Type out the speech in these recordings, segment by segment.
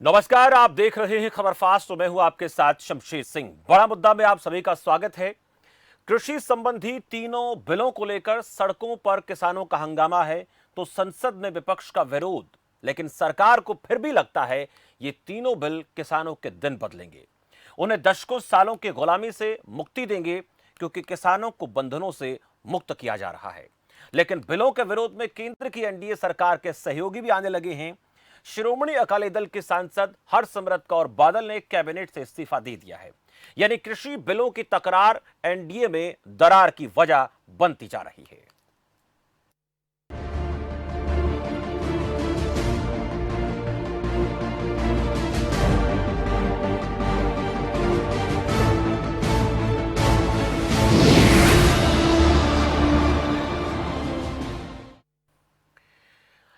नमस्कार, आप देख रहे हैं खबर फास्ट। तो मैं हूं आपके साथ शमशेर सिंह। बड़ा मुद्दा में आप सभी का स्वागत है। कृषि संबंधी तीनों बिलों को लेकर सड़कों पर किसानों का हंगामा है तो संसद में विपक्ष का विरोध। लेकिन सरकार को फिर भी लगता है ये तीनों बिल किसानों के दिन बदलेंगे, उन्हें दशकों सालों की गुलामी से मुक्ति देंगे, क्योंकि किसानों को बंधनों से मुक्त किया जा रहा है। लेकिन बिलों के विरोध में केंद्र की एनडीए सरकार के सहयोगी भी आने लगे हैं। शिरोमणि अकाली दल के सांसद हरसिमरत कौर बादल ने कैबिनेट से इस्तीफा दे दिया है। यानी कृषि बिलों की तकरार एनडीए में दरार की वजह बनती जा रही है।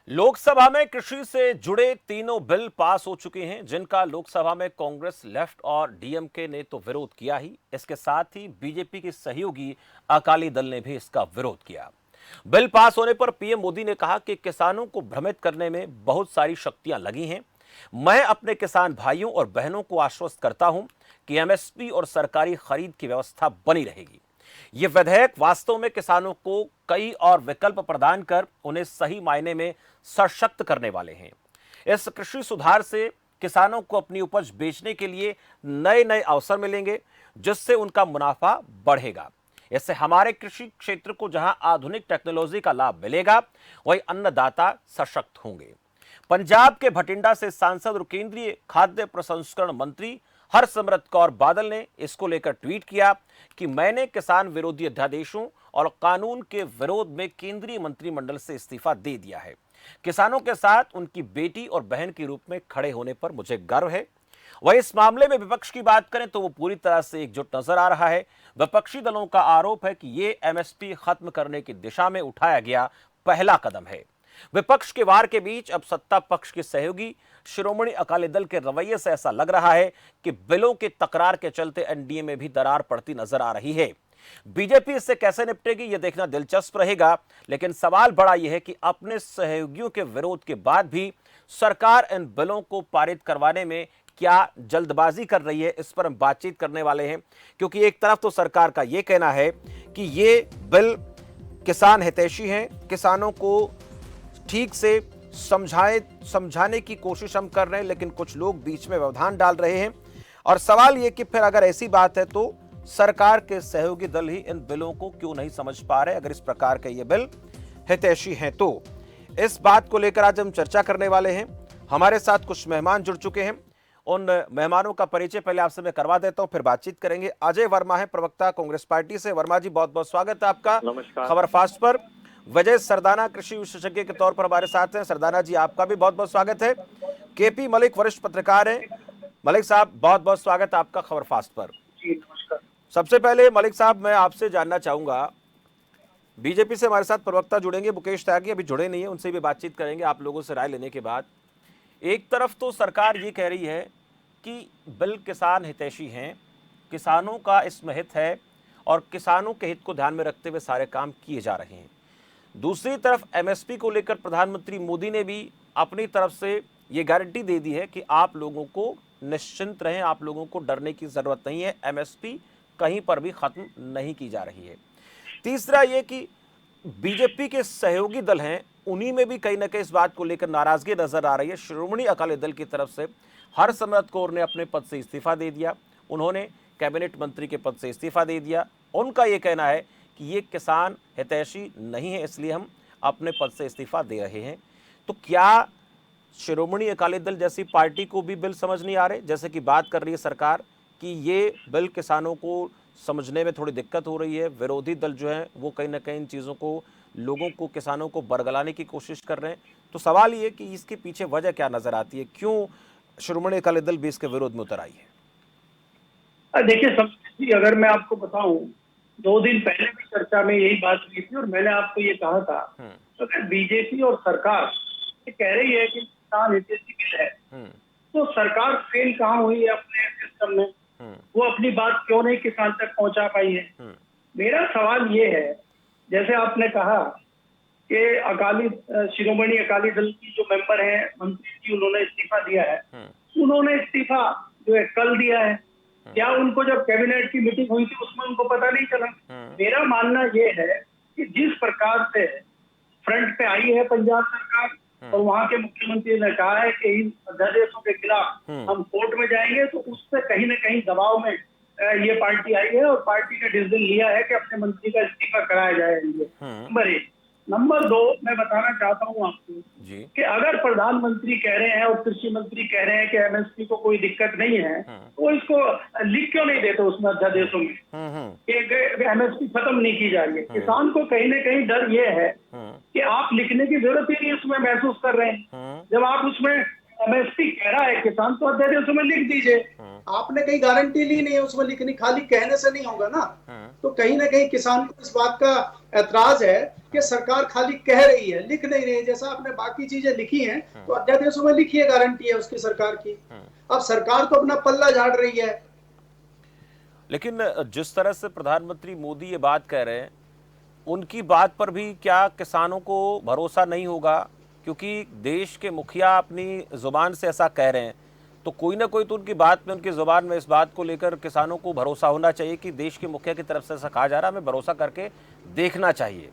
लोकसभा में कृषि से जुड़े तीनों बिल पास हो चुके हैं, जिनका लोकसभा में कांग्रेस, लेफ्ट और डीएमके ने तो विरोध किया ही। इसके साथ ही बीजेपी की सहयोगी अकाली दल ने भी इसका विरोध किया। बिल पास होने पर पीएम मोदी ने कहा कि किसानों को भ्रमित करने में बहुत सारी शक्तियां लगी हैं। मैं अपने किसान भाइयों और बहनों को आश्वस्त करता हूं कि एमएसपी और सरकारी खरीद की व्यवस्था बनी रहेगी। ये विधेयक वास्तव में किसानों को कई और विकल्प प्रदान कर उन्हें सही मायने में सशक्त करने वाले हैं। इस कृषि सुधार से किसानों को अपनी उपज बेचने के लिए नए नए अवसर मिलेंगे, जिससे उनका मुनाफा बढ़ेगा। इससे हमारे कृषि क्षेत्र को जहां आधुनिक टेक्नोलॉजी का लाभ मिलेगा, वहीं अन्नदाता सशक्त होंगे। पंजाब के भटिंडा से सांसद और केंद्रीय खाद्य प्रसंस्करण मंत्री हरसिमरत कौर बादल ने इसको लेकर ट्वीट किया कि मैंने किसान विरोधी अध्यादेशों और कानून के विरोध में केंद्रीय मंत्रिमंडल से इस्तीफा दे दिया है। किसानों के साथ उनकी बेटी और बहन के रूप में खड़े होने पर मुझे गर्व है। वहीं इस मामले में विपक्ष की बात करें तो वो पूरी तरह से एकजुट नजर आ रहा है। विपक्षी दलों का आरोप है कि ये एमएसपी खत्म करने की दिशा में उठाया गया पहला कदम है। विपक्ष के वार के बीच अब सत्ता पक्ष के सहयोगी शिरोमणि अकाली दल के रवैये से ऐसा लग रहा है कि बिलों के तकरार के चलते एनडीए में भी दरार पड़ती नजर आ रही है। बीजेपी इससे कैसे निपटेगी, यह देखना दिलचस्प रहेगा। लेकिन सवाल बड़ा यह है कि अपने सहयोगियों के विरोध के बाद भी सरकार इन बिलों को पारित करवाने में क्या जल्दबाजी कर रही है, इस पर हम बातचीत करने वाले हैं। क्योंकि एक तरफ तो सरकार का यह कहना है कि ये बिल किसान हितैषी हैं, किसानों को ठीक से समझाने की कोशिश हम कर रहे हैं, लेकिन कुछ लोग बीच में व्यवधान डाल रहे हैं। और सवाल यह कि फिर अगर ऐसी बात है तो सरकार के सहयोगी दल ही इन बिलों को क्यों नहीं समझ पा रहे, अगर इस प्रकार के ये बिल हितैषी हैं तो। इस बात को लेकर आज हम चर्चा करने वाले हैं। हमारे साथ कुछ मेहमान जुड़ चुके हैं। उन मेहमानों का परिचय पहले आपसे मैं करवा देता हूं, फिर बातचीत करेंगे। अजय वर्मा है, प्रवक्ता कांग्रेस पार्टी से। वर्मा जी, बहुत बहुत स्वागत है आपका खबर फास्ट पर। विजय सरदाना कृषि विशेषज्ञ के तौर पर हमारे साथ हैं। सरदाना जी, आपका भी बहुत बहुत स्वागत है। केपी मलिक वरिष्ठ पत्रकार हैं। मलिक साहब, बहुत बहुत स्वागत है आपका खबर फास्ट पर। सबसे पहले मलिक साहब, मैं आपसे जानना चाहूंगा, बीजेपी से हमारे साथ प्रवक्ता जुड़ेंगे मुकेश त्यागी, अभी जुड़े नहीं है, उनसे भी बातचीत करेंगे आप लोगों से राय लेने के बाद। एक तरफ तो सरकार ये कह रही है कि बिल किसान हितैषी हैं, किसानों का इसमें हित है और किसानों के हित को ध्यान में रखते हुए सारे काम किए जा रहे हैं। दूसरी तरफ एमएसपी को लेकर प्रधानमंत्री मोदी ने भी अपनी तरफ से ये गारंटी दे दी है कि आप लोगों को निश्चिंत रहें, आप लोगों को डरने की जरूरत नहीं है, एमएसपी कहीं पर भी खत्म नहीं की जा रही है। तीसरा ये कि बीजेपी के सहयोगी दल हैं, उन्हीं में भी कहीं ना कहीं इस बात को लेकर नाराजगी नजर आ रही है। शिरोमणि अकाली दल की तरफ से हरसिमरत कौर ने अपने पद से इस्तीफा दे दिया, उन्होंने कैबिनेट मंत्री के पद से इस्तीफा दे दिया। उनका यह कहना है कि ये किसान हितैषी नहीं है, इसलिए हम अपने पद से इस्तीफा दे रहे हैं। तो क्या शिरोमणि अकाली दल जैसी पार्टी को भी बिल समझ नहीं आ रहे, जैसे कि बात कर रही है सरकार कि ये बिल किसानों को समझने में थोड़ी दिक्कत हो रही है, विरोधी दल जो है वो कहीं ना कहीं इन चीज़ों को, लोगों को, किसानों को बरगलाने की कोशिश कर रहे हैं। तो सवाल ये कि इसके पीछे वजह क्या नजर आती है, क्यों शिरोमणि अकाली दल भी इसके विरोध में उतर आई है? देखिए, सबसे अगर मैं आपको बताऊं, 2 दिन पहले भी चर्चा में यही बात हुई थी और मैंने आपको ये कहा था, तो अगर बीजेपी और सरकार ये कह रही है कि किसान हितैषी बिल है, तो सरकार फेल कहाँ हुई है अपने सिस्टम में? वो अपनी बात क्यों नहीं किसान तक पहुंचा पाई है? मेरा सवाल ये है, जैसे आपने कहा कि शिरोमणि अकाली दल की जो मेंबर हैं, मंत्री जी, उन्होंने इस्तीफा दिया है। उन्होंने इस्तीफा जो है कल दिया है। क्या उनको जब कैबिनेट की मीटिंग हुई थी उसमें उनको पता नहीं चला? मेरा मानना ये है कि जिस प्रकार से फ्रंट पे आई है पंजाब सरकार और वहां के मुख्यमंत्री ने कहा है कि इन अध्यादेशों के खिलाफ हम कोर्ट में जाएंगे, तो उससे कहीं ना कहीं दबाव में ये पार्टी आई है और पार्टी ने डिसीजन लिया है कि अपने मंत्री का इस्तीफा कराया जाएगा। नंबर 1। नंबर 2, मैं बताना चाहता हूँ आपको कि अगर प्रधानमंत्री कह रहे हैं और कृषि मंत्री कह रहे हैं कि एमएसपी को कोई दिक्कत नहीं है, तो इसको लिख क्यों नहीं देते उसमें अध्यादेशों में कि एमएसपी खत्म नहीं की जा रही है? किसान को कहीं ना कहीं डर ये है कि आप लिखने की जरूरत ही नहीं उसमें महसूस कर रहे हैं। जब आप उसमें एमएसपी कह रहा है किसान, तो अध्यादेशों में लिख दीजिए। आपने कहीं गारंटी ली नहीं है उसमें लिखनी, खाली कहने से नहीं होगा ना। तो कहीं ना कहीं किसान को इस बात का ऐतराज है कि सरकार खाली कह रही है, लिख नहीं रही है। जैसा आपने बाकी चीजें लिखी हैं तो अध्यादेशों में लिखी है, गारंटी है उसकी सरकार की। अब सरकार तो अपना पल्ला झाड़ रही है। लेकिन जिस तरह से प्रधानमंत्री मोदी ये बात कह रहे हैं, उनकी बात पर भी क्या किसानों को भरोसा नहीं होगा? क्योंकि देश के मुखिया अपनी जुबान से ऐसा कह रहे हैं, तो कोई ना कोई तो उनकी बात में, उनकी जुबान में इस बात को लेकर किसानों को भरोसा होना चाहिए कि देश के मुखिया की तरफ से ऐसा कहा जा रहा है, हमें भरोसा करके देखना चाहिए।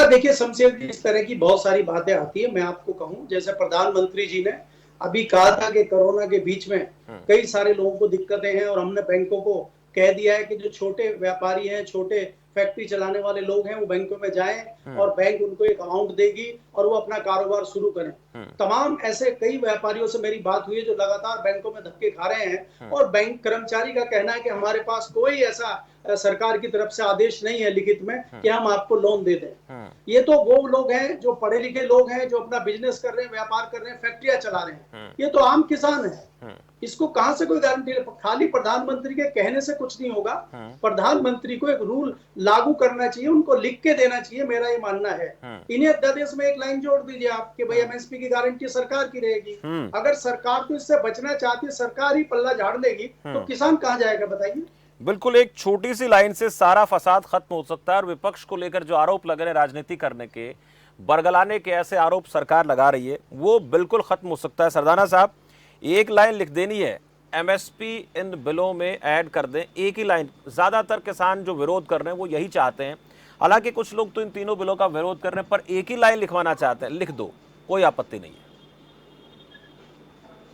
देखिए शमशेर जी, इस तरह की बहुत सारी बातें आती है। मैं आपको कहूं, जैसे प्रधानमंत्री जी ने अभी कहा था कि कोरोना के बीच में कई सारे लोगों को दिक्कतें हैं और हमने बैंकों को कह दिया है कि जो छोटे व्यापारी हैं, छोटे फैक्ट्री चलाने वाले लोग हैं, वो बैंकों में जाएं और बैंक उनको एक अमाउंट देगी और वो अपना कारोबार शुरू करें। तमाम ऐसे कई व्यापारियों से मेरी बात हुई है जो लगातार बैंकों में धक्के खा रहे हैं और बैंक कर्मचारी का कहना है कि हमारे पास कोई ऐसा सरकार की तरफ से आदेश नहीं है लिखित में कि हम आपको लोन दे दें। ये तो वो लोग हैं जो पढ़े लिखे लोग हैं, जो अपना बिजनेस कर रहे हैं, व्यापार कर रहे हैं, फैक्ट्रियां चला रहे हैं। ये तो आम किसान है, इसको कहां से कोई गारंटी? खाली प्रधानमंत्री के कहने से कुछ नहीं होगा। प्रधानमंत्री को एक रूल लागू करना चाहिए, उनको लिख के देना चाहिए, मेरा ये मानना है। इन्हें अध्यादेश में एक लाइन जोड़ दीजिए आप कि भाई एमएसपी की गारंटी सरकार की रहेगी। अगर सरकार तो इससे बचना चाहती है, सरकार ही पल्ला झाड़ लेगी, तो किसान कहां जाएगा बताइए? बिल्कुल, एक छोटी सी लाइन से सारा फसाद खत्म हो सकता है। और विपक्ष को लेकर जो आरोप लग रहे हैं राजनीति करने के, बरगलाने के ऐसे आरोप सरकार लगा रही है, वो बिल्कुल खत्म हो सकता है। सरदाना साहब, एक लाइन लिख देनी है, एमएसपी इन बिलों में ऐड कर दें, एक ही लाइन। ज्यादातर किसान जो विरोध कर रहे हैं वो यही चाहते हैं, हालांकि कुछ लोग तो इन तीनों बिलों का विरोध कर रहे हैं, पर एक ही लाइन लिखवाना चाहते हैं। लिख दो, कोई आपत्ति नहीं है।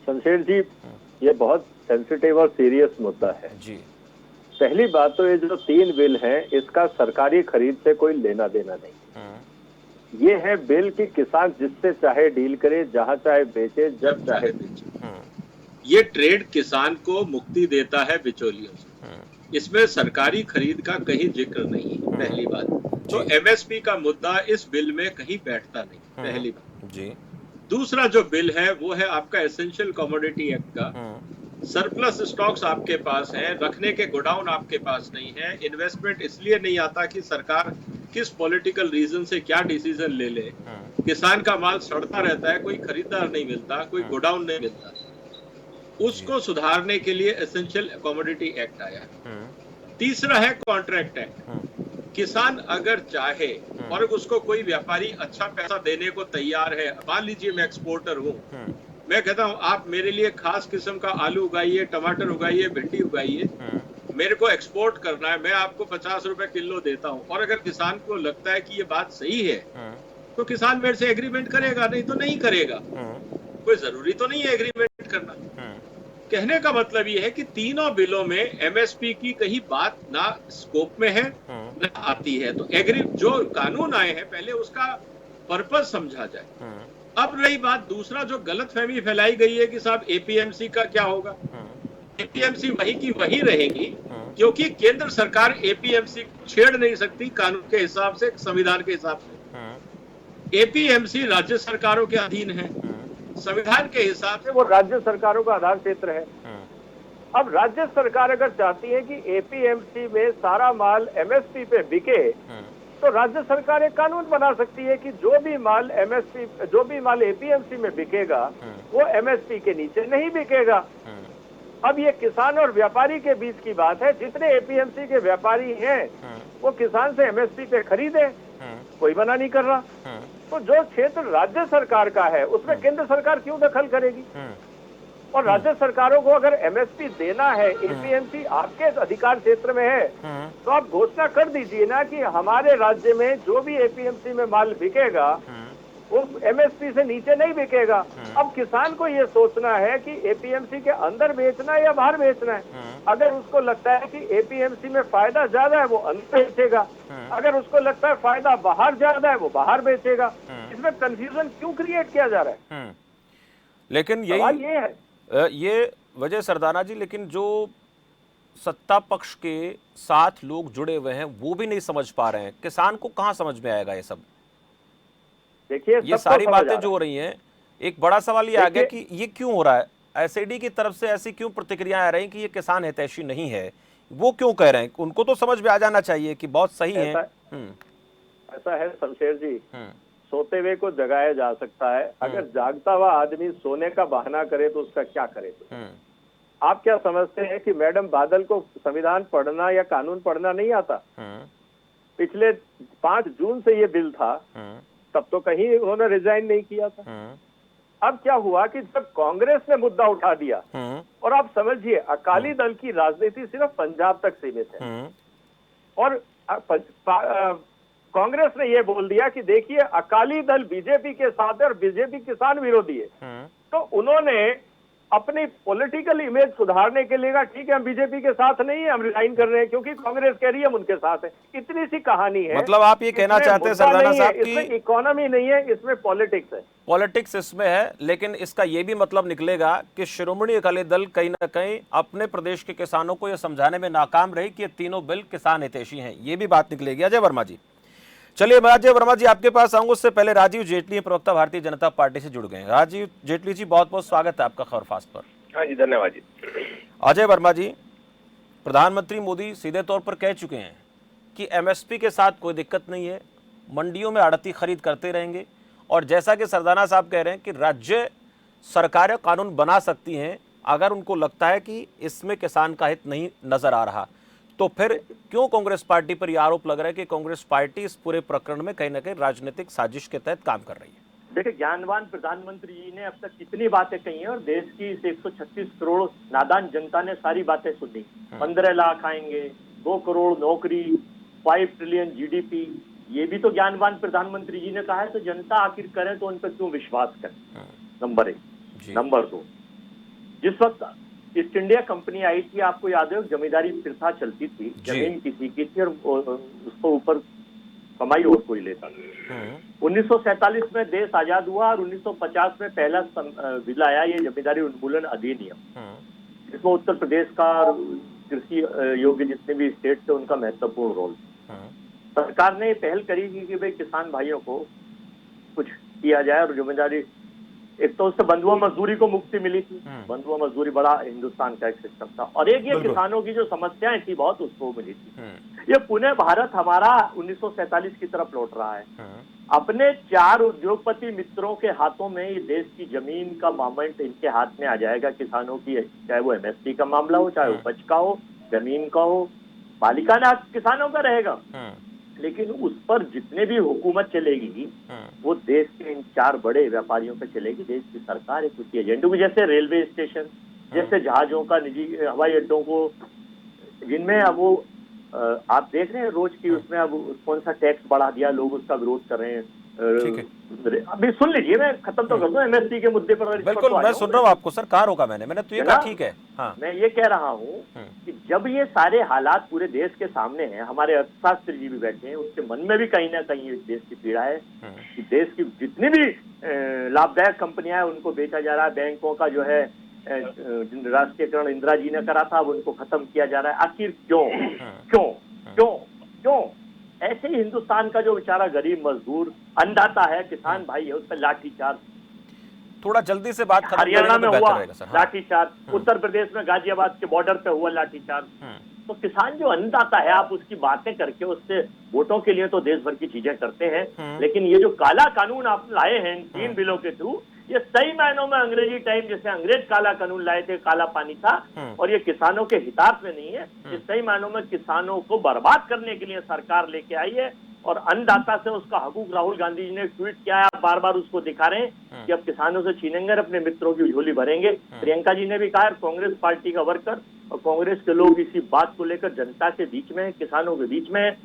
शमशेर जी, ये बहुत सेंसिटिव और सीरियस मुद्दा है जी। पहली बात तो ये जो 3 बिल हैं, इसका सरकारी खरीद से कोई लेना देना नहीं। ये है बिल कि किसान जिससे चाहे डील करे, जहां चाहे बेचे, जब चाहे बेचे। ये ट्रेड किसान को मुक्ति देता है बिचौलियों से। इसमें सरकारी खरीद का कहीं जिक्र नहीं है, पहली बात। तो एमएसपी का मुद्दा इस बिल में कहीं बैठता नहीं, पहली बात जी। दूसरा जो बिल है वो है आपका एसेंशियल कमोडिटी एक्ट का। सरप्लस स्टॉक्स आपके पास हैं, रखने के गोडाउन आपके पास नहीं है। इन्वेस्टमेंट इसलिए नहीं आता कि सरकार किस पॉलिटिकल रीजन से क्या डिसीजन ले ले। किसान का माल सड़ता रहता है, कोई खरीदार नहीं मिलता, कोई गोडाउन नहीं मिलता। उसको सुधारने के लिए एसेंशियल कमोडिटी एक्ट आया। तीसरा है कॉन्ट्रैक्ट एक्ट। किसान अगर चाहे और उसको कोई व्यापारी अच्छा पैसा देने को तैयार है, मान लीजिए मैं एक्सपोर्टर हूँ, मैं कहता हूँ आप मेरे लिए खास किस्म का आलू उगाइए, टमाटर उगाइए, भिंडी उगाइए, मेरे को एक्सपोर्ट करना है, मैं आपको 50 रुपए किलो देता हूँ। और अगर किसान को लगता है कि ये बात सही है तो किसान मेरे से एग्रीमेंट करेगा, नहीं तो नहीं करेगा। कोई जरूरी तो नहीं है एग्रीमेंट करना। कहने का मतलब ये है कि तीनों बिलों में एमएसपी की कहीं बात ना स्कोप में है ना आती है। तो जो कानून आए हैं पहले उसका पर्पस समझा जाए। अब रही बात दूसरा, जो गलतफहमी फैलाई गई है कि साहब एपीएमसी का क्या होगा। एपीएमसी वही की वही रहेगी, क्योंकि केंद्र सरकार एपीएमसी छेड़ नहीं सकती कानून के हिसाब से, संविधान के हिसाब से। एपीएमसी राज्य सरकारों के अधीन है, संविधान के हिसाब से वो राज्य सरकारों का आधार क्षेत्र है। अब राज्य सरकार अगर चाहती है कि एपीएमसी में सारा माल एमएसपी पे बिके, तो राज्य सरकार एक कानून बना सकती है कि जो भी माल एपीएमसी में बिकेगा वो एमएसपी के नीचे नहीं बिकेगा। अब ये किसान और व्यापारी के बीच की बात है। जितने एपीएमसी के व्यापारी हैं वो किसान से एमएसपी पे खरीदे, कोई मना नहीं कर रहा। तो जो क्षेत्र राज्य सरकार का है उसमें केंद्र सरकार क्यों दखल करेगी? और राज्य सरकारों को अगर एमएसपी देना है, एपीएमसी आपके अधिकार क्षेत्र में है, तो आप घोषणा कर दीजिए ना कि हमारे राज्य में जो भी एपीएमसी में माल बिकेगा वो एमएसपी से नीचे नहीं बिकेगा। अब किसान को ये सोचना है कि एपीएमसी के अंदर बेचना है या बाहर बेचना है। अगर उसको लगता है कि एपीएमसी में फायदा ज्यादा है वो अंदर बेचेगा, अगर उसको लगता है फायदा बाहर ज्यादा है वो बाहर बेचेगा। इसमें कंफ्यूजन क्यों क्रिएट किया जा रहा है? लेकिन सवाल यही ये है, ये वजह सरदाना जी, लेकिन जो सत्ता पक्ष के साथ लोग जुड़े हुए हैं वो भी नहीं समझ पा रहे हैं। किसान को कहां समझ में आएगा ये सब? देखिए ये सारी बातें जो हो रही हैं, एक बड़ा सवाल ये आ गया कि ये क्यों हो रहा है। एसएडी की तरफ से ऐसी क्यों प्रतिक्रियाएं आ रही हैं कि ये किसान हितैषी नहीं है? वो क्यों कह रहे हैं? उनको तो समझ में आ जाना चाहिए कि बहुत सही है। ऐसा है शमशेर जी, सोते हुए को जगाया जा सकता है, अगर जागता हुआ आदमी सोने का बहाना करे तो उसका क्या करे? तो आप क्या समझते हैं कि मैडम बादल को संविधान पढ़ना या कानून पढ़ना नहीं आता? पिछले 5 जून से ये बिल था, तब तो कहीं उन्होंने रिजाइन नहीं किया था। अब क्या हुआ कि जब कांग्रेस ने मुद्दा उठा दिया, और आप समझिए अकाली दल की राजनीति सिर्फ पंजाब तक सीमित है, और कांग्रेस ने ये बोल दिया कि देखिए अकाली दल बीजेपी के साथ है और बीजेपी किसान विरोधी है, तो उन्होंने अपनी पॉलिटिकल इमेज सुधारने के लिए कहा ठीक है हम बीजेपी के साथ नहीं है, हम रिजाइन कर रहे हैं क्योंकि कांग्रेस कह रही है हम उनके साथ है। इतनी सी कहानी है। मतलब आप ये कहना चाहते हैं सरदाना साहब कि इसमें इकोनॉमी नहीं है, इसमें पॉलिटिक्स है। पॉलिटिक्स इसमें है, लेकिन इसका ये भी मतलब निकलेगा कि श्रोमणी अकाली दल कहीं ना कहीं अपने प्रदेश के किसानों को यह समझाने में नाकाम रही कि ये तीनों बिल किसान हितैषी हैं। ये भी बात निकलेगी। अजय वर्मा जी, चलिए मैं अजय वर्मा जी आपके पास आऊंगा, उससे पहले राजीव जेटली प्रवक्ता भारतीय जनता पार्टी से जुड़ गए हैं। राजीव जेटली जी, बहुत बहुत स्वागत है आपका खबरफास्ट पर। हाँ जी, धन्यवाद जी। अजय वर्मा जी, प्रधानमंत्री मोदी सीधे तौर पर कह चुके हैं कि एमएसपी के साथ कोई दिक्कत नहीं है, मंडियों में आड़ती खरीद करते रहेंगे, और जैसा कि सरदाना साहब कह रहे हैं कि राज्य सरकारें कानून बना सकती हैं अगर उनको लगता है कि इसमें किसान का हित नहीं नजर आ रहा, तो फिर क्यों कांग्रेस पार्टी पर यह आरोप लग रहा है कि कांग्रेस पार्टी इस पूरे प्रकरण में कहीं ना कहीं राजनीतिक साजिश के तहत काम कर रही है? देखिए, ज्ञानवान प्रधानमंत्री जी ने अब तक कितनी बातें कही हैं, और देश की 136 करोड़ नादान जनता ने सारी बातें सुनी। 15 लाख आएंगे, 2 करोड़ नौकरी, 5 ट्रिलियन जीडीपी, ये भी तो ज्ञानवान प्रधानमंत्री जी ने कहा है। तो जनता आखिर करे तो उन पर क्यों विश्वास करे? नंबर 1। नंबर 2, जिस वक्त ईस्ट इंडिया कंपनी आई थी, आपको याद है जमींदारी प्रथा चलती थी, जमीन किसी की थी और उसको ऊपर कमाई और कोई लेता था। 1947 में देश आजाद हुआ और 1950 में पहला बिल आया, ये जमींदारी उन्मूलन अधिनियम, जिसमें उत्तर प्रदेश का कृषि योग्य जितने भी स्टेट थे उनका महत्वपूर्ण रोल। सरकार ने पहल करी कि भाई किसान भाइयों को कुछ किया जाए, और जमींदारी, एक तो उससे बंधुआ मजदूरी को मुक्ति मिली थी, बंधुआ मजदूरी बड़ा हिंदुस्तान का एक सिस्टम था, और एक ये किसानों की जो समस्याएं थी बहुत उसको मिली थी। ये पुणे भारत हमारा 1947 की तरफ लौट रहा है। अपने 4 उद्योगपति मित्रों के हाथों में ये देश की जमीन का मामला इनके हाथ में आ जाएगा, किसानों की, चाहे वो एमएसपी का मामला हो, चाहे उपज का हो, जमीन का हो, मालिकाना किसानों का रहेगा, लेकिन उस पर जितने भी हुकूमत चलेगी वो देश के इन 4 बड़े व्यापारियों पे चलेगी। देश की सरकार एक उसकी एजेंडों, जैसे रेलवे स्टेशन, जैसे जहाजों का, निजी हवाई अड्डों को, जिनमें अब वो आप देख रहे हैं रोज की, उसमें अब कौन सा टैक्स बढ़ा दिया, लोग उसका विरोध कर रहे हैं। अभी सुन लीजिए, मैं खत्म तो कर दूं एमएसपी के मुद्दे पर। बिल्कुल, मैं सुन रहा हूँ आपको सर, कहा होगा मैंने तो ये कहा ठीक है। हाँ, मैं ये कह रहा हूँ कि जब ये सारे हालात पूरे देश के सामने हैं, हमारे अर्थशास्त्री जी भी बैठे हैं, उसके मन में भी कहीं ना कहीं इस देश की पीड़ा है कि देश की जितनी भी लाभदायक कंपनियां हैं उनको बेचा जा रहा है, बैंकों का जो है राष्ट्रीयकरण इंदिरा जी ने करा था, अब उनको खत्म किया जा रहा है। आखिर क्यों क्यों क्यों क्यों? ऐसे ही हिंदुस्तान का जो बेचारा गरीब मजदूर अन्नदाता है, किसान भाई है, उस पर लाठीचार्ज, थोड़ा जल्दी से बात खत्म हरियाणा में हुआ हाँ। लाठीचार्ज, उत्तर प्रदेश में गाजियाबाद के बॉर्डर पे हुआ लाठीचार्ज। तो किसान जो अन्नदाता है, आप उसकी बातें करके उससे वोटों के लिए तो देश भर की चीजें करते हैं, लेकिन ये जो काला कानून आप लाए हैं इन 3 बिलों के थ्रू, ये सही मायनों में अंग्रेजी टाइम जैसे अंग्रेज काला कानून लाए थे, काला पानी था, और ये किसानों के हितार्थ में नहीं है। ये सही मायनों में किसानों को बर्बाद करने के लिए सरकार लेके आई है। और अन्नदाता से उसका हकूक राहुल गांधी जी ने ट्वीट किया है, आप बार बार उसको दिखा रहे हैं कि अब किसानों से छीनेंगे और अपने मित्रों की झोली भरेंगे। प्रियंका जी ने भी कहा, कांग्रेस पार्टी का वर्कर और कांग्रेस के लोग इसी बात को लेकर जनता के बीच में, किसानों के बीच में,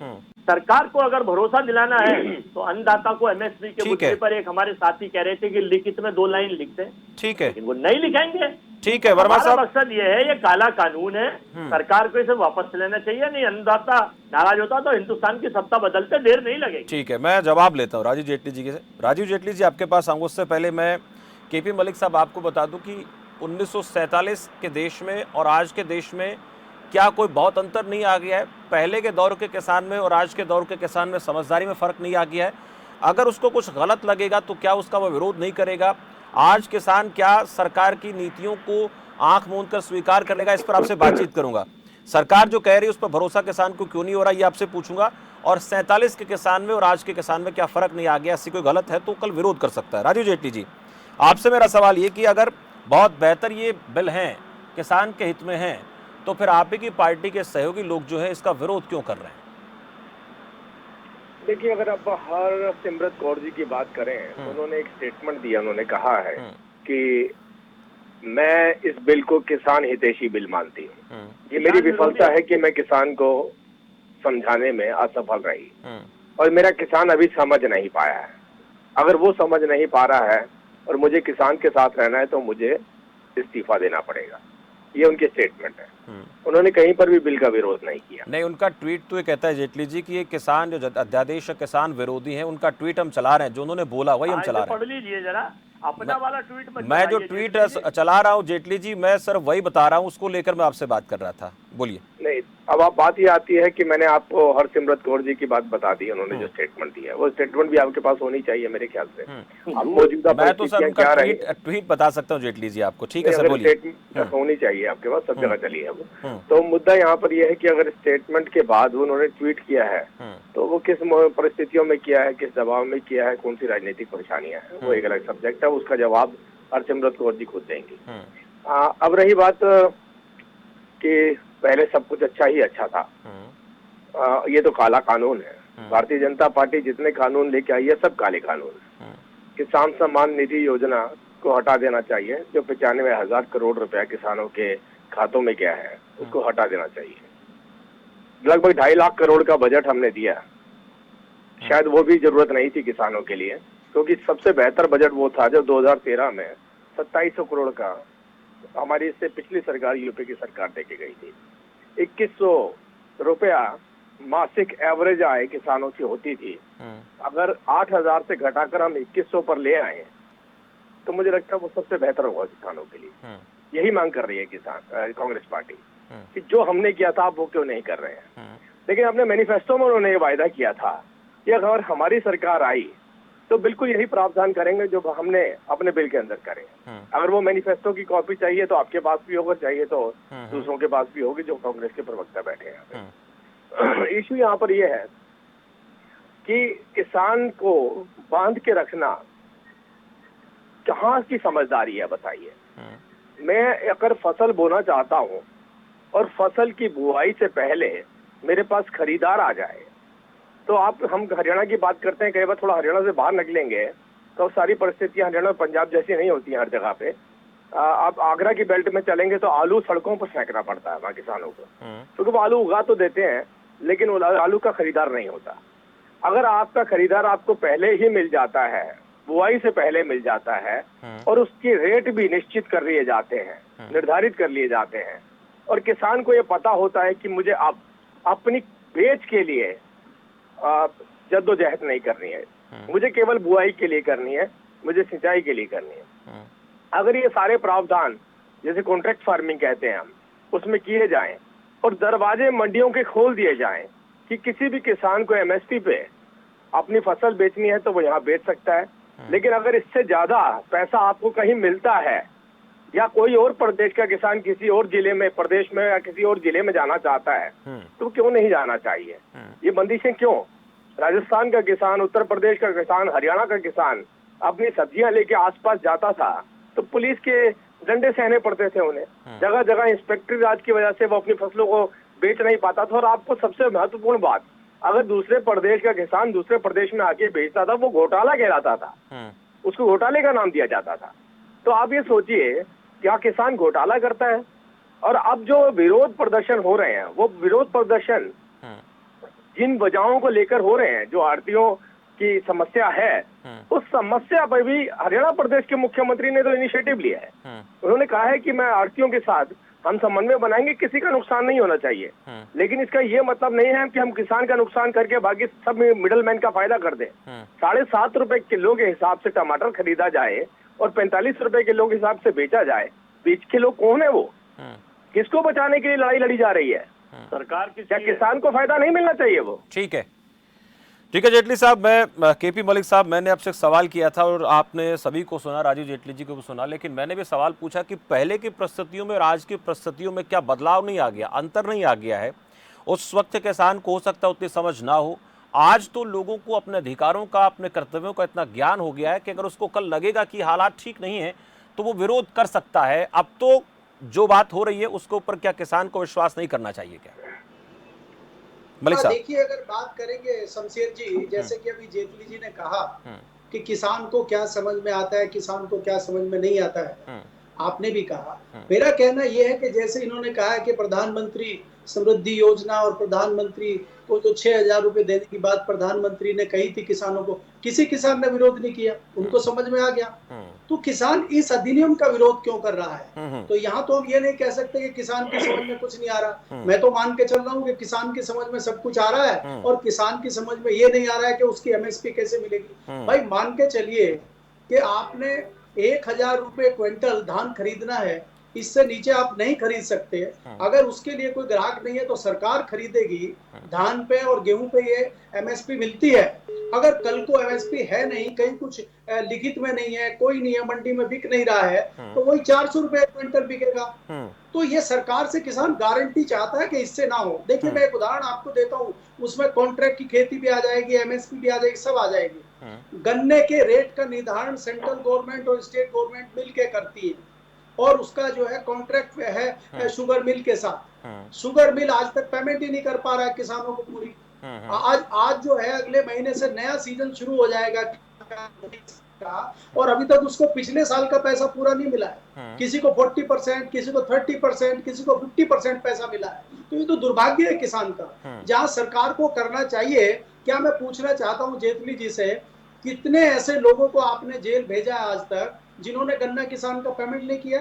सरकार को अगर भरोसा दिलाना है तो अन्नदाता को एमएसपी के मुद्दे पर एक हमारे साथी कह रहे थे कि लिखित में 2 लाइन लिख दें, ठीक है, लेकिन वो नहीं लिखेंगे। ठीक है वर्मा साहब, मकसद ये है, ये काला कानून है, सरकार को इसे वापस लेना चाहिए, नहीं अन्नदाता नाराज होता तो हिंदुस्तान की सत्ता बदलते देर नहीं लगेगी। ठीक है, मैं जवाब लेता हूँ राजीव जेटली जी से। राजीव जेटली जी आपके पास आऊंगा, उससे पहले मैं केपी मलिक साहब आपको बता दूं कि 1947 के देश में और आज के देश में क्या कोई बहुत अंतर नहीं आ गया है? पहले के दौर के किसान में और आज के दौर के किसान में समझदारी में फर्क नहीं आ गया है? अगर उसको कुछ गलत लगेगा तो क्या उसका वो विरोध नहीं करेगा? आज किसान क्या सरकार की नीतियों को आंख मूंद कर स्वीकार कर लेगा? इस पर आपसे बातचीत करूंगा। सरकार जो कह रही है उस पर भरोसा किसान को क्यों नहीं हो रहा, ये आपसे पूछूंगा। और 47 के किसान में और आज के किसान में क्या फर्क नहीं आ गया? इससे कोई गलत है तो कल विरोध कर सकता है। राजीव जेटली जी, आपसे मेरा सवाल ये कि अगर बहुत बेहतर ये बिल हैं, किसान के हित में हैं, तो फिर आप ही की पार्टी के सहयोगी लोग जो है इसका विरोध क्यों कर रहे हैं? देखिए, अगर आप हरसिमरत कौर जी की बात करें तो उन्होंने एक स्टेटमेंट दिया, उन्होंने कहा है कि मैं इस बिल को किसान हितैषी बिल मानती हूँ। ये मेरी विफलता है कि मैं किसान को समझाने में असफल रही और मेरा किसान अभी समझ नहीं पाया है। अगर वो समझ नहीं पा रहा है और मुझे किसान के साथ रहना है तो मुझे इस्तीफा देना पड़ेगा, ये उनके स्टेटमेंट है। उन्होंने कहीं पर भी बिल का विरोध नहीं किया। नहीं, उनका ट्वीट तो ये कहता है जेटली जी कि ये किसान जो अध्यादेश किसान विरोधी है, उनका ट्वीट हम चला रहे हैं, जो उन्होंने बोला वही हम चला रहे हैं। पढ़ लीजिए जरा अपना वाला ट्वीट। मैं जो ट्वीट चला रहा हूँ जेटली जी, मैं सिर्फ वही बता रहा हूँ, उसको लेकर मैं आपसे बात कर रहा था। बोलिए। नहीं, अब आप बात ये आती है कि मैंने आपको हरसिमरत कौर जी की बात बता दी, उन्होंने जो स्टेटमेंट दिया है वो स्टेटमेंट भी आपके पास होनी चाहिए मेरे ख्याल से। अब मौजूदा मैं तो सर उनका ट्वीट बता सकता हूँ जेटली जी आपको। ठीक है सर, बोलिए। स्टेटमेंट होनी चाहिए आपके पास, सब जगह चली है वो। तो मुद्दा यहाँ पर यह है कि अगर स्टेटमेंट के बाद उन्होंने ट्वीट किया है तो वो किस परिस्थितियों में किया है, किस दबाव में किया है, कौन सी राजनीतिक परेशानियां हैं, वो एक अलग सब्जेक्ट है, उसका जवाब हरसिमरत कौर जी खुद देंगी। अब रही बात कि पहले सब कुछ अच्छा ही अच्छा था, ये तो काला कानून है। भारतीय जनता पार्टी जितने कानून लेके आई है सब काले कानून है। किसान सम्मान निधि योजना को हटा देना चाहिए, जो 95,000 करोड़ रुपया किसानों के खातों में गया है, उसको हटा देना चाहिए। लगभग 2.5 लाख करोड़ का बजट हमने दिया, शायद वो भी जरूरत नहीं थी किसानों के लिए, क्योंकि सबसे बेहतर बजट वो था जब 2013 में 2700 करोड़ का हमारी इससे पिछली सरकार, यूपी की सरकार देके गई थी। 2100 रुपया मासिक एवरेज आय किसानों की होती थी। अगर 8,000 से घटाकर हम 2100 पर ले आए तो मुझे लगता है वो सबसे बेहतर होगा किसानों के लिए। यही मांग कर रही है किसान कांग्रेस पार्टी कि जो हमने किया था आप वो क्यों नहीं कर रहे हैं। लेकिन अपने मैनिफेस्टो में उन्होंने ये वायदा किया था कि अगर हमारी सरकार आई तो बिल्कुल यही प्रावधान करेंगे जो हमने अपने बिल के अंदर करे। अगर वो मैनिफेस्टो की कॉपी चाहिए तो आपके पास भी होगा, चाहिए तो दूसरों के पास भी होगी जो कांग्रेस के प्रवक्ता बैठे हैं। इशू यहाँ पर यह है कि किसान को बांध के रखना कहाँ की समझदारी है, बताइए। मैं अगर फसल बोना चाहता हूँ और फसल की बुआई से पहले मेरे पास खरीदार आ जाए, तो हम हरियाणा की बात करते हैं, कई बार थोड़ा हरियाणा से बाहर निकलेंगे तो सारी परिस्थितियां हरियाणा और पंजाब जैसी नहीं होती हैं हर जगह पे। आप आगरा की बेल्ट में चलेंगे तो आलू सड़कों पर फेंकना पड़ता है वहाँ किसानों को, क्योंकि वो आलू उगा तो देते हैं लेकिन वो आलू का खरीदार नहीं होता। अगर आपका खरीदार आपको पहले ही मिल जाता है, बुआई से पहले मिल जाता है, और उसकी रेट भी निश्चित कर लिए जाते हैं, निर्धारित कर लिए जाते हैं, और किसान को ये पता होता है कि मुझे अपनी बेच के लिए जद्दोजहद नहीं करनी है, मुझे केवल बुआई के लिए करनी है, मुझे सिंचाई के लिए करनी है। अगर ये सारे प्रावधान जैसे कॉन्ट्रैक्ट फार्मिंग कहते हैं हम, उसमें किए जाएं और दरवाजे मंडियों के खोल दिए जाएं कि किसी भी किसान को एमएसपी पे अपनी फसल बेचनी है तो वो यहाँ बेच सकता है। लेकिन अगर इससे ज्यादा पैसा आपको कहीं मिलता है या कोई और प्रदेश का किसान किसी और जिले में, प्रदेश में या किसी और जिले में जाना चाहता है तो क्यों नहीं जाना चाहिए? ये बंदिशें क्यों? राजस्थान का किसान, उत्तर प्रदेश का किसान, हरियाणा का किसान अपनी सब्जियां लेके आसपास जाता था तो पुलिस के डंडे सहने पड़ते थे उन्हें। जगह जगह इंस्पेक्टर राज की वजह से वो अपनी फसलों को बेच नहीं पाता था। और आपको सबसे महत्वपूर्ण बात, अगर दूसरे प्रदेश का किसान दूसरे प्रदेश में आके बेचता था वो घोटाला कहलाता था, उसको घोटाले का नाम दिया जाता था। तो आप ये सोचिए क्या किसान घोटाला करता है? और अब जो विरोध प्रदर्शन हो रहे हैं वो विरोध प्रदर्शन जिन वजहों को लेकर हो रहे हैं, जो आड़तियों की समस्या है, उस समस्या पर भी हरियाणा प्रदेश के मुख्यमंत्री ने तो इनिशिएटिव लिया है। उन्होंने कहा है कि मैं आड़तियों के साथ हम समन्वय बनाएंगे, किसी का नुकसान नहीं होना चाहिए। लेकिन इसका ये मतलब नहीं है कि हम किसान का नुकसान करके बाकी सब मिडलमैन का फायदा कर दें। 7.5 रुपए किलो के हिसाब से टमाटर खरीदा जाए और 45 रुपए किलो के हिसाब से बेचा जाए। बीच के लोग कौन है? वो किसको बचाने के लिए लड़ाई लड़ी जा रही है? सरकार की क्या किसान को फायदा नहीं मिलना चाहिए? वो ठीक है जेटली साहब, मैं केपी मलिक साहब, मैंने आपसे एक सवाल किया था और आपने सभी को सुना, राजीव जेटली जी को भी सुना, लेकिन मैंने भी सवाल पूछा कि पहले की परिस्थितियों में और आज की परिस्थितियों में क्या बदलाव नहीं आ गया, अंतर नहीं आ गया है? उस वक्त किसान को हो सकता है उतनी समझ ना हो, आज तो लोगों को अपने अधिकारों का, अपने कर्तव्यों का इतना ज्ञान हो गया है कि अगर उसको कल लगेगा कि हालात ठीक नहीं है तो वो विरोध कर सकता है। अब तो जो बात हो रही है उसके ऊपर क्या किसान को विश्वास नहीं करना चाहिए क्या? मलिक साहब देखिए, अगर बात करेंगे शमशेर जी, जैसे कि अभी जेटली जी ने कहा कि किसान को क्या समझ में आता है, किसान को क्या समझ में नहीं आता है, आपने भी कहा। मेरा कहना यह है कि जैसे इन्होंने कहा है कि प्रधानमंत्री समृद्धि योजना और प्रधानमंत्री को जो 6,000 रुपए देने की बात प्रधानमंत्री ने कही थी किसानों को, किसी किसान ने विरोध नहीं किया, उनको समझ में आ गया। तो किसान इस अधिनियम का विरोध क्यों कर रहा है? तो यहाँ तो हम ये नहीं कह सकते कि किसान की समझ में कुछ नहीं आ रहा। मैं तो मान के चल रहा हूँ कि किसान की समझ में सब कुछ आ रहा है और किसान की समझ में ये नहीं आ रहा है कि उसकी एमएसपी कैसे मिलेगी। भाई मान के चलिए कि आपने 1,000 रुपए क्विंटल धान खरीदना है, इससे नीचे आप नहीं खरीद सकते। अगर उसके लिए कोई ग्राहक नहीं है तो सरकार खरीदेगी। धान पे और गेहूं पे ये एमएसपी मिलती है। अगर कल को एमएसपी है नहीं, कहीं कुछ लिखित में नहीं है, कोई नहीं है, मंडी में बिक नहीं रहा है, तो वही 400 रुपए क्विंटल बिकेगा। तो ये सरकार से किसान गारंटी चाहता है कि इससे ना हो। देखिए, मैं एक उदाहरण आपको देता हूँ, उसमें कॉन्ट्रैक्ट की खेती भी आ जाएगी, एमएसपी भी आ जाएगी, सब आ जाएगी। गन्ने के रेट का निर्धारण सेंट्रल गवर्नमेंट और स्टेट गवर्नमेंट मिलकर करती है और उसका जो है कॉन्ट्रैक्ट है शुगर मिल के साथ। शुगर मिल आज तक पेमेंट ही नहीं कर पा रहा है किसानों को पूरी। आज जो है अगले महीने से नया सीजन शुरू हो जाएगा और अभी तक उसको पिछले साल का पैसा पूरा नहीं मिला है। किसी को 40%, किसी को 30%, किसी को 50% पैसा मिला है। तो ये तो दुर्भाग्य है किसान का। जहां सरकार को करना चाहिए, क्या मैं पूछना चाहता हूं जेटली जी से, कितने ऐसे लोगों को आपने जेल भेजा है आज तक जिन्होंने गन्ना किसान का पेमेंट नहीं किया?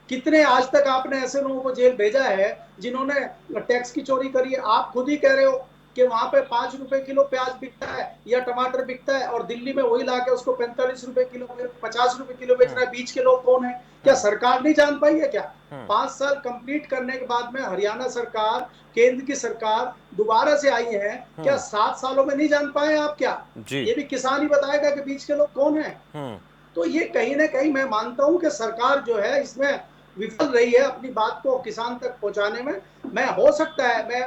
कितने आज तक आपने ऐसे लोगों को जेल भेजा है जिन्होंने टैक्स की चोरी करी है? आप खुद ही कह रहे हो कि वहां पे 5 रुपए किलो प्याज बिकता है या टमाटर बिकता है और दिल्ली में वही लाके उसको 45 रुपए किलो, 50 रुपए किलो बेच रहा है। बीच के लोग कौन है? क्या सरकार नहीं जान पाई है क्या? 5 साल कंप्लीट करने के बाद में हरियाणा सरकार, केंद्र की सरकार दोबारा से आई है, क्या 7 सालों में नहीं जान पाए आप? क्या ये भी किसान ही बताएगा कि बीच के लोग कौन है? तो ये कहीं ना कहीं मैं मानता हूं कि सरकार जो है इसमें विफल रही है अपनी बात को किसान तक पहुंचाने में। मैं हो सकता है, मैं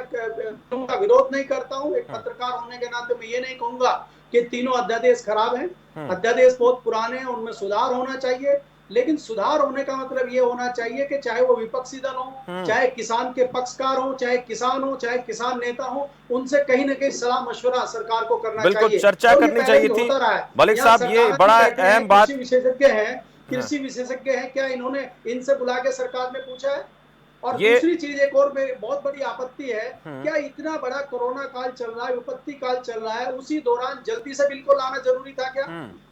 उनका विरोध नहीं करता हूं, एक पत्रकार होने के नाते मैं ये नहीं कहूंगा कि तीनों अध्यादेश खराब हैं। अध्यादेश बहुत पुराने हैं, उनमें सुधार होना चाहिए। लेकिन सुधार होने का मतलब ये होना चाहिए कि चाहे वो विपक्षी दल हो, चाहे किसान के पक्षकार हो, चाहे किसान हो, चाहे किसान नेता हो, उनसे कहीं ना कहीं सलाह मशवरा सरकार को करना चाहिए। बिल्कुल चर्चा करनी चाहिए थी। मलिक साहब, ये बड़ा अहम बात, कृषि विशेषज्ञ हैं, क्या इन्होंने इनसे बुला के सरकार ने पूछा है? और दूसरी चीज एक और बहुत बड़ी आपत्ति है, क्या इतना बड़ा कोरोना काल चल रहा है, विपत्ति काल चल रहा है, उसी दौरान जल्दी से बिल को लाना जरूरी था क्या?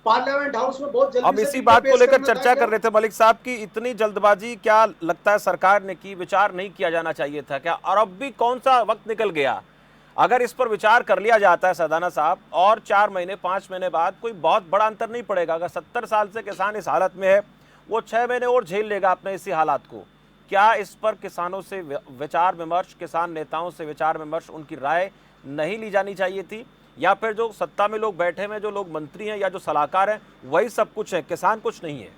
पार्लियामेंट हाउस में बहुत जल्दी अब इसी बात को लेकर चर्चा कर रहे थे मलिक साहब की इतनी जल्दबाजी क्या लगता है सरकार ने की? विचार नहीं किया जाना चाहिए था क्या? और अब भी कौन सा वक्त निकल गया? अगर इस पर विचार कर लिया जाता है सदाना साहब, और 4 महीने 5 महीने बाद कोई बहुत बड़ा अंतर नहीं पड़ेगा। अगर 70 साल से किसान इस हालत में है, वो 6 महीने और झेल लेगा अपने इसी हालात को। क्या इस पर किसानों से विचार विमर्श, किसान नेताओं से विचार विमर्श, उनकी राय नहीं ली जानी चाहिए थी? या फिर जो सत्ता में लोग बैठे हैं, जो लोग मंत्री हैं या जो सलाहकार हैं, वही सब कुछ है, किसान कुछ नहीं है?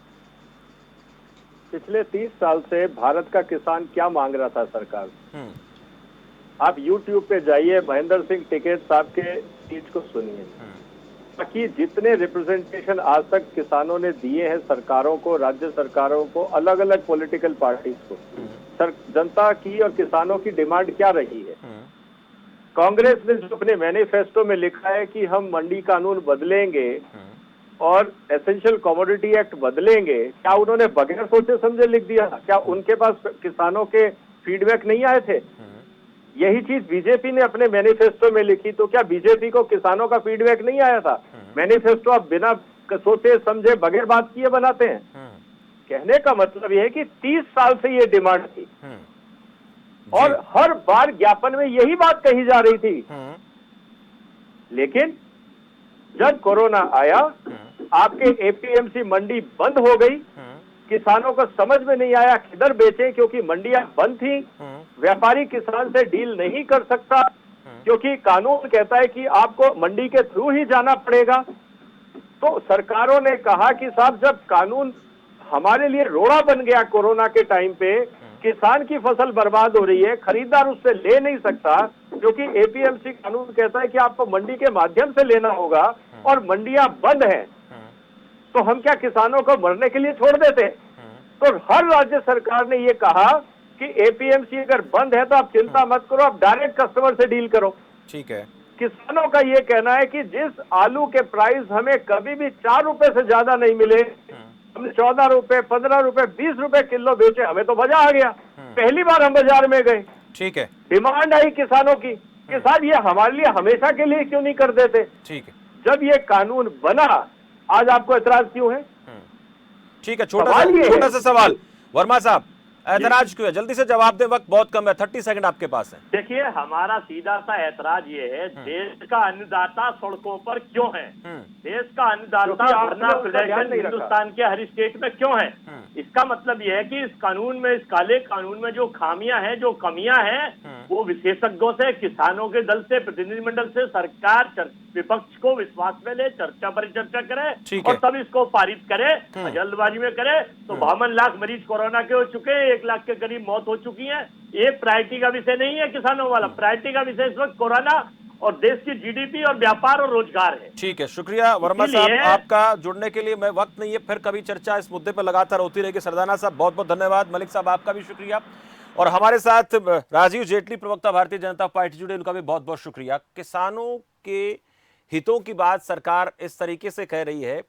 पिछले 30 साल से भारत का किसान क्या मांग रहा था सरकार? आप YouTube पे जाइए, महेंद्र सिंह टिकैत साहब के स्पीच को सुनिए। ताकि जितने रिप्रेजेंटेशन आज तक किसानों ने दिए हैं सरकारों को, राज्य सरकारों को, अलग अलग पॉलिटिकल पार्टीज को, जनता की और किसानों की डिमांड क्या रही है? कांग्रेस ने जो अपने मैनिफेस्टो में लिखा है कि हम मंडी कानून बदलेंगे और एसेंशियल कमोडिटी एक्ट बदलेंगे, क्या उन्होंने बगैर सोचे समझे लिख दिया? क्या उनके पास किसानों के फीडबैक नहीं आए थे? यही चीज बीजेपी ने अपने मैनिफेस्टो में लिखी, तो क्या बीजेपी को किसानों का फीडबैक नहीं आया था? मैनिफेस्टो आप बिना सोचे समझे बगैर बात किए बनाते हैं। कहने का मतलब यह है कि 30 साल से ये डिमांड थी और हर बार ज्ञापन में यही बात कही जा रही थी। लेकिन जब कोरोना आया, आपके एपीएमसी मंडी बंद हो गई, किसानों को समझ में नहीं आया किधर बेचें, क्योंकि मंडियां बंद थी। व्यापारी किसान से डील नहीं कर सकता क्योंकि कानून कहता है कि आपको मंडी के थ्रू ही जाना पड़ेगा। तो सरकारों ने कहा कि साहब, जब कानून हमारे लिए रोड़ा बन गया कोरोना के टाइम पे, किसान की फसल बर्बाद हो रही है, खरीदार उससे ले नहीं सकता क्योंकि एपीएमसी कानून कहता है कि आपको मंडी के माध्यम से लेना होगा और मंडियां बंद हैं, तो हम क्या किसानों को मरने के लिए छोड़ देते? तो हर राज्य सरकार ने ये कहा कि एपीएमसी अगर बंद है तो आप चिंता मत करो, आप डायरेक्ट कस्टमर से डील करो। ठीक है। किसानों का ये कहना है कि जिस आलू के प्राइस हमें कभी भी 4 रुपए से ज्यादा नहीं मिले, हमने 14 रुपए, 15 रुपए, 20 रुपए किलो बेचे, हमें तो मजा आ गया। पहली बार हम बाजार में गए, ठीक है, डिमांड आई किसानों की कि साहब ये हमारे लिए हमेशा के लिए क्यों नहीं कर देते? ठीक है। जब ये कानून बना, आज आपको एतराज क्यों है? ठीक है, छोटा सा सवाल वर्मा साहब, ऐतराज क्यों है? जल्दी से जवाब दें, वक्त बहुत कम है, 30 सेकंड आपके पास है। देखिए, हमारा सीधा सा ऐतराज ये है, देश का अन्नदाता सड़कों पर क्यों है? देश का अन्नदाता अपना प्रदर्शन हिंदुस्तान के हर स्टेट में क्यों है? इसका मतलब यह है कि इस कानून में, इस काले कानून में जो खामियां हैं, जो कमियां हैं, वो विशेषज्ञों से, किसानों के दल से, प्रतिनिधिमंडल से सरकार विपक्ष को विश्वास में ले, चर्चा परिचर्चा करे और तब इसको पारित करे। जल्दबाजी में करे तो 52 लाख मरीज कोरोना के हो चुके हैं, 1 लाख के करीब मौत हो चुकी है। ये प्रायोरिटी का विषय नहीं है किसानों वाला, प्रायोरिटी का विषय इस वक्त कोरोना और देश की जीडीपी और व्यापार और रोजगार है। ठीक है, शुक्रिया वर्मा साहब आपका जुड़ने के लिए। मैं वक्त नहीं है, फिर कभी चर्चा इस मुद्दे पर लगातार होती रहेगी। सरदाना साहब बहुत बहुत धन्यवाद। मलिक साहब आपका भी शुक्रिया। और हमारे साथ राजीव जेटली, प्रवक्ता भारतीय जनता पार्टी, जुड़े, उनका भी बहुत बहुत शुक्रिया। किसानों के हितों की बात सरकार इस तरीके से कह रही है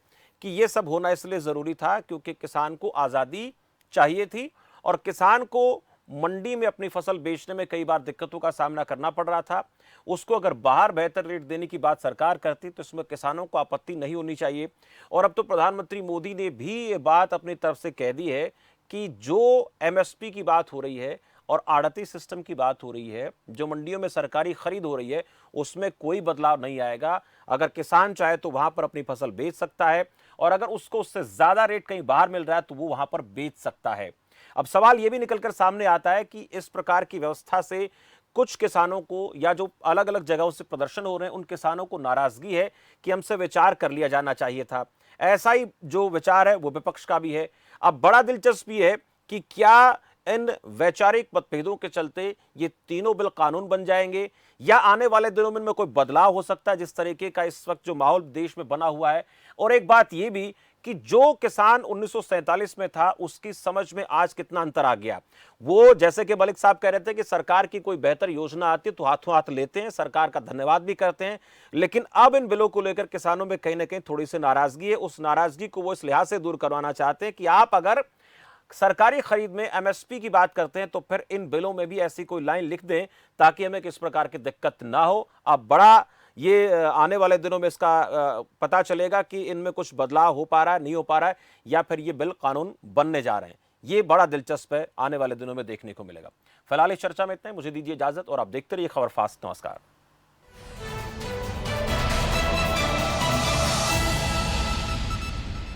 कि यह सब होना इसलिए जरूरी था क्योंकि किसान को आजादी चाहिए थी और किसान को मंडी में अपनी फसल बेचने में कई बार दिक्कतों का सामना करना पड़ रहा था। उसको अगर बाहर बेहतर रेट देने की बात सरकार करती तो इसमें किसानों को आपत्ति नहीं होनी चाहिए। और अब तो प्रधानमंत्री मोदी ने भी ये बात अपनी तरफ से कह दी है कि जो एमएसपी की बात हो रही है और आड़ती सिस्टम की बात हो रही है, जो मंडियों में सरकारी खरीद हो रही है, उसमें कोई बदलाव नहीं आएगा। अगर किसान चाहे तो वहां पर अपनी फसल बेच सकता है और अगर उसको उससे ज्यादा रेट कहीं बाहर मिल रहा है तो वो वहां पर बेच सकता है। अब सवाल यह भी निकलकर सामने आता है कि इस प्रकार की व्यवस्था से कुछ किसानों को, या जो अलग अलग जगहों से प्रदर्शन हो रहे हैं, उन किसानों को नाराजगी है कि हमसे विचार कर लिया जाना चाहिए था। ऐसा ही जो विचार है वो विपक्ष का भी है। अब बड़ा दिलचस्प है कि क्या इन वैचारिक मतभेदों के चलते ये तीनों बिल कानून बन जाएंगे या आने वाले दिनों में इनमें कोई बदलाव हो सकता है, जिस तरीके का इस वक्त जो माहौल देश में बना हुआ है। और एक बात यह भी कि जो किसान 1947 में था उसकी समझ में आज कितना अंतर आ गया। वो जैसे कि मलिक साहब कह रहे थे कि सरकार की कोई बेहतर योजना आती है तो हाथों हाथ लेते हैं, सरकार का धन्यवाद भी करते हैं, लेकिन अब इन बिलों को लेकर किसानों में कहीं ना कहीं थोड़ी सी नाराजगी है। उस नाराजगी को वो इस लिहाज से दूर करवाना चाहते हैं कि आप अगर सरकारी खरीद में एमएसपी की बात करते हैं तो फिर इन बिलों में भी ऐसी कोई लाइन लिख दें ताकि हमें किस प्रकार की दिक्कत ना हो। अब बड़ा ये आने वाले दिनों में इसका पता चलेगा कि इनमें कुछ बदलाव हो पा रहा है, नहीं हो पा रहा है, या फिर ये बिल कानून बनने जा रहे हैं। ये बड़ा दिलचस्प है, आने वाले दिनों में देखने को मिलेगा। फिलहाल इस चर्चा में इतना ही, मुझे दीजिए इजाजत और आप देखते रहिए खबर फास्ट। नमस्कार।